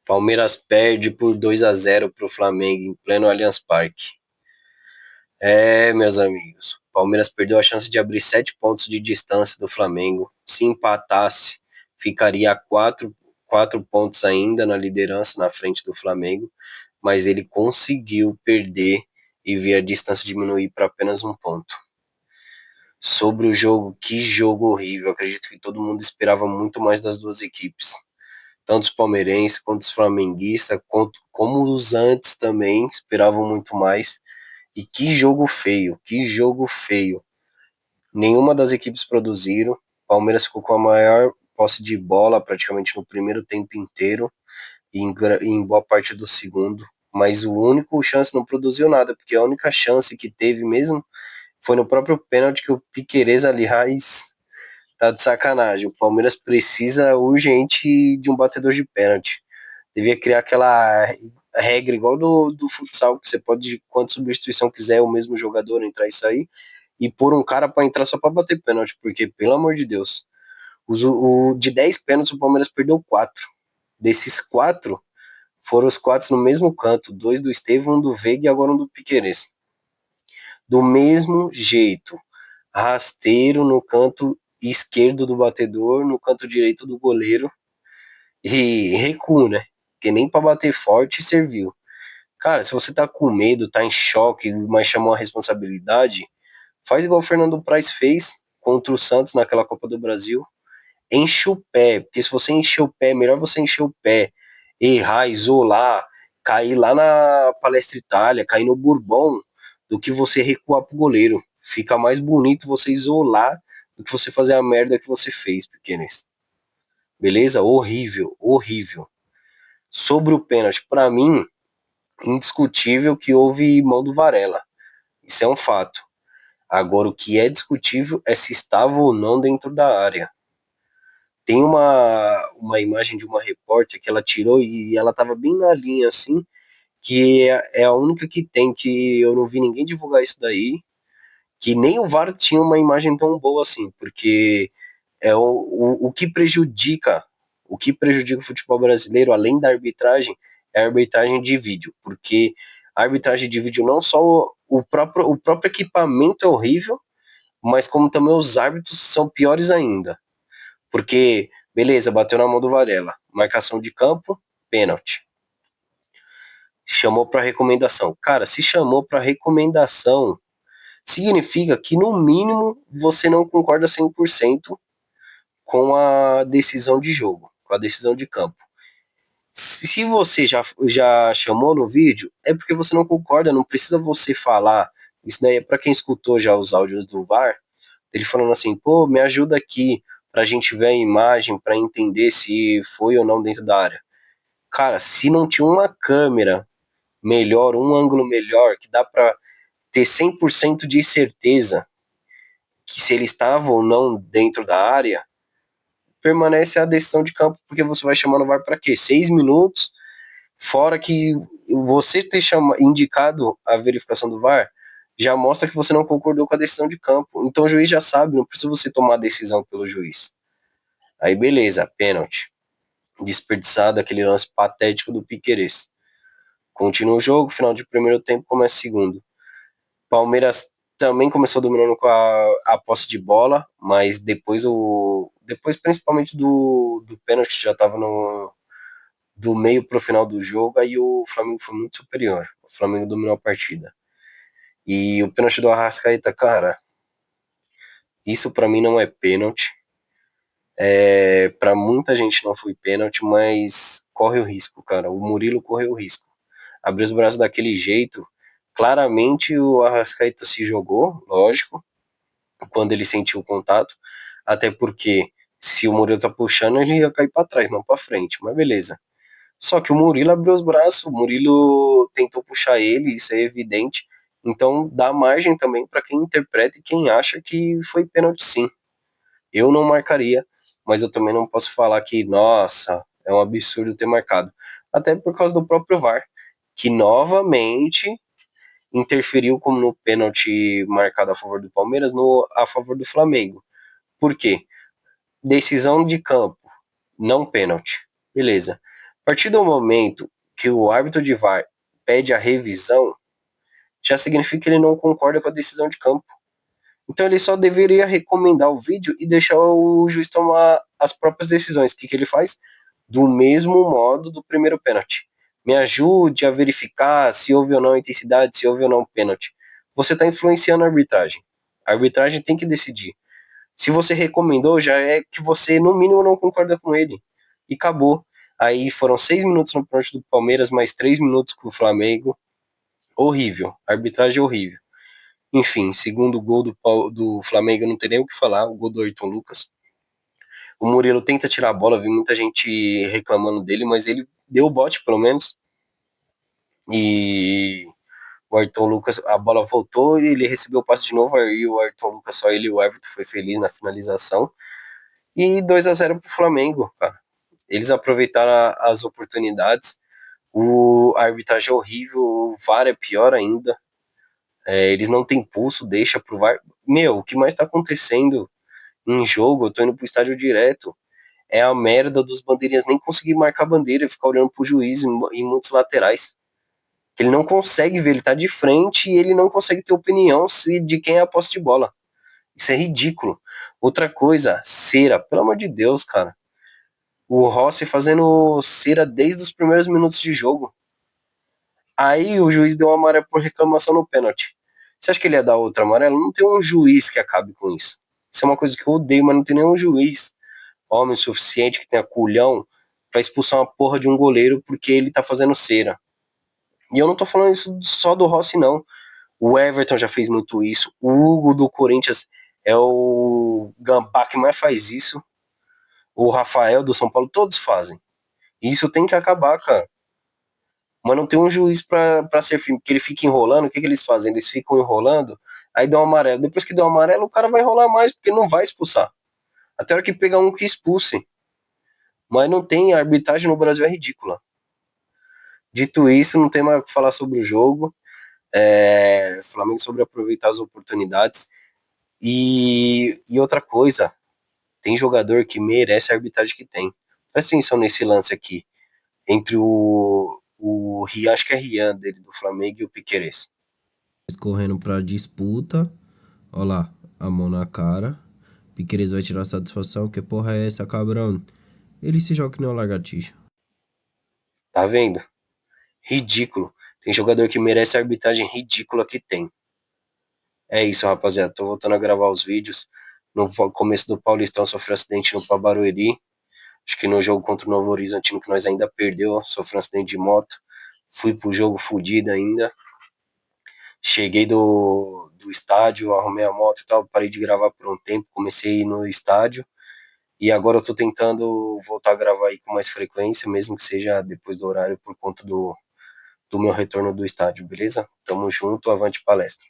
Palmeiras perde por 2-0 para o Flamengo em pleno Allianz Parque. Meus amigos, Palmeiras perdeu a chance de abrir 7 pontos de distância do Flamengo. Se empatasse, ficaria a 4 pontos ainda na liderança, na frente do Flamengo, mas ele conseguiu perder e ver a distância diminuir para apenas 1 ponto. Sobre o jogo, que jogo horrível. Acredito que todo mundo esperava muito mais das duas equipes. Tanto os palmeirenses quanto os flamenguistas, como os antes também, esperavam muito mais. E que jogo feio, que jogo feio. Nenhuma das equipes produziram. Palmeiras ficou com a maior posse de bola praticamente no primeiro tempo inteiro e em boa parte do segundo. Mas o único chance não produziu nada, porque a única chance que teve mesmo foi no próprio pênalti que o Piquerez, aliás, tá de sacanagem. O Palmeiras precisa urgente de um batedor de pênalti. Devia criar aquela regra igual do futsal, que você pode, quanto substituição quiser, o mesmo jogador entrar e sair, e pôr um cara para entrar só para bater pênalti, porque, pelo amor de Deus, de 10 pênaltis, o Palmeiras perdeu 4. Desses 4, foram os 4 no mesmo canto, 2 do Estevão, um do Veiga e agora um do Piquerez. Do mesmo jeito, rasteiro no canto esquerdo do batedor, no canto direito do goleiro, e recuo, né? Porque nem para bater forte serviu. Cara, se você tá com medo, tá em choque, mas chamou a responsabilidade, faz igual o Fernando Praz fez contra o Santos naquela Copa do Brasil. Enche o pé, porque se você encher o pé, melhor você encher o pé, errar, isolar, cair lá na Palestra Itália, cair no Bourbon, do que você recuar pro goleiro. Fica mais bonito você isolar do que você fazer a merda que você fez, pequenos. Beleza? Horrível, horrível. Sobre o pênalti, para mim, indiscutível que houve mão do Varela. Isso é um fato. Agora, o que é discutível é se estava ou não dentro da área. Tem uma imagem de uma repórter que ela tirou e ela estava bem na linha, assim, que é a única que tem, que eu não vi ninguém divulgar isso daí, que nem o VAR tinha uma imagem tão boa assim, porque é o que prejudica, o futebol brasileiro, além da arbitragem, é a arbitragem de vídeo, porque a arbitragem de vídeo não só o próprio equipamento é horrível, mas como também os árbitros são piores ainda. Porque, beleza, bateu na mão do Varela, marcação de campo, pênalti. Chamou para recomendação. Cara, se chamou para recomendação, significa que no mínimo você não concorda 100% com a decisão de jogo, com a decisão de campo. Se você já chamou no vídeo, é porque você não concorda, não precisa você falar. Isso daí é para quem escutou já os áudios do VAR, ele falando assim, pô, me ajuda aqui pra gente ver a imagem, pra entender se foi ou não dentro da área. Cara, se não tinha uma câmera melhor, um ângulo melhor, que dá pra ter 100% de certeza que se ele estava ou não dentro da área, permanece a decisão de campo, porque você vai chamar no VAR para quê? 6 minutos, fora que você ter indicado a verificação do VAR, já mostra que você não concordou com a decisão de campo. Então o juiz já sabe, não precisa você tomar a decisão pelo juiz. Aí beleza, pênalti. Desperdiçado aquele lance patético do Piquerez. Continua o jogo, final de primeiro tempo, começa segundo. Palmeiras também começou dominando com a posse de bola, mas depois principalmente do pênalti que já estava do meio pro final do jogo, aí o Flamengo foi muito superior. O Flamengo dominou a partida. E o pênalti do Arrascaeta, cara, isso para mim não é pênalti. Para muita gente não foi pênalti, mas corre o risco, cara. O Murilo correu o risco. Abriu os braços daquele jeito. Claramente o Arrascaeta se jogou, lógico, quando ele sentiu o contato, até porque se o Murilo tá puxando, ele ia cair para trás, não para frente, mas beleza. Só que o Murilo abriu os braços, o Murilo tentou puxar ele, isso é evidente. Então dá margem também para quem interpreta e quem acha que foi pênalti sim. Eu não marcaria, mas eu também não posso falar que, nossa, é um absurdo ter marcado. Até por causa do próprio VAR, que novamente interferiu como no pênalti marcado a favor do Palmeiras, a favor do Flamengo. Por quê? Decisão de campo, não pênalti. Beleza. partir do momento que o árbitro de VAR pede a revisão, já significa que ele não concorda com a decisão de campo. Então ele só deveria recomendar o vídeo e deixar o juiz tomar as próprias decisões. O que, que ele faz? Do mesmo modo do primeiro pênalti. Me ajude a verificar se houve ou não intensidade, se houve ou não pênalti. Você está influenciando a arbitragem. A arbitragem tem que decidir. Se você recomendou, já é que você, no mínimo, não concorda com ele. E acabou. Aí foram 6 minutos no pênalti do Palmeiras, mais 3 minutos com o Flamengo. Horrível. Arbitragem horrível. Enfim, segundo gol do Flamengo, não tem nem o que falar, o gol do Ayrton Lucas. O Murilo tenta tirar a bola, vi muita gente reclamando dele, mas ele deu o bote, pelo menos. E o Ayrton Lucas, a bola voltou e ele recebeu o passe de novo, aí o Ayrton Lucas, só ele e o Everton foi feliz na finalização. E 2-0 pro Flamengo, cara. Eles aproveitaram as oportunidades. A arbitragem é horrível, o VAR é pior ainda. Eles não têm pulso, deixa pro VAR. Meu, o que mais tá acontecendo em jogo? Eu tô indo pro estádio direto. É a merda dos bandeirinhas nem conseguir marcar a bandeira e ficar olhando pro juiz em muitos laterais. Ele não consegue ver, ele tá de frente e ele não consegue ter opinião de quem é a posse de bola. Isso é ridículo. Outra coisa, cera, pelo amor de Deus, cara. O Rossi fazendo cera desde os primeiros minutos de jogo. Aí o juiz deu uma amarela por reclamação no pênalti. Você acha que ele ia dar outra amarela? Não tem um juiz que acabe com isso. Isso é uma coisa que eu odeio, mas não tem nenhum juiz homem o suficiente que tenha culhão pra expulsar uma porra de um goleiro porque ele tá fazendo cera. E eu não tô falando isso só do Rossi, não. O Everton já fez muito isso. O Hugo do Corinthians é o gambá que mais faz isso. O Rafael do São Paulo, todos fazem. E isso tem que acabar, cara. Mas não tem um juiz pra ser firme, porque ele fica enrolando. O que, que eles fazem? Eles ficam enrolando, aí dão um amarelo. Depois que deu um amarelo, o cara vai enrolar mais, porque não vai expulsar. Até a hora que pegar um que expulse. Mas não tem, a arbitragem no Brasil é ridícula. Dito isso, não tem mais o que falar sobre o jogo. Flamengo sobre aproveitar as oportunidades. E outra coisa, tem jogador que merece a arbitragem que tem. Presta atenção nesse lance aqui, entre o Rian, acho que é Rian dele, do Flamengo, e o Piquerez. Correndo pra disputa, ó lá, a mão na cara. Piquerez vai tirar satisfação, que porra é essa, cabrão? Ele se joga que nem um lagartixa. Tá vendo? Ridículo. Tem jogador que merece a arbitragem ridícula que tem. É isso, rapaziada. Tô voltando a gravar os vídeos. No começo do Paulistão sofreu acidente no Barueri. Acho que no jogo contra o Novo Horizontino, que nós ainda perdeu, sofreu um acidente de moto. Fui pro jogo fudido ainda. Cheguei do estádio, arrumei a moto e tal, parei de gravar por um tempo, comecei a ir no estádio. E agora eu tô tentando voltar a gravar aí com mais frequência, mesmo que seja depois do horário, por conta do meu retorno do estádio, beleza? Tamo junto, avante palestra.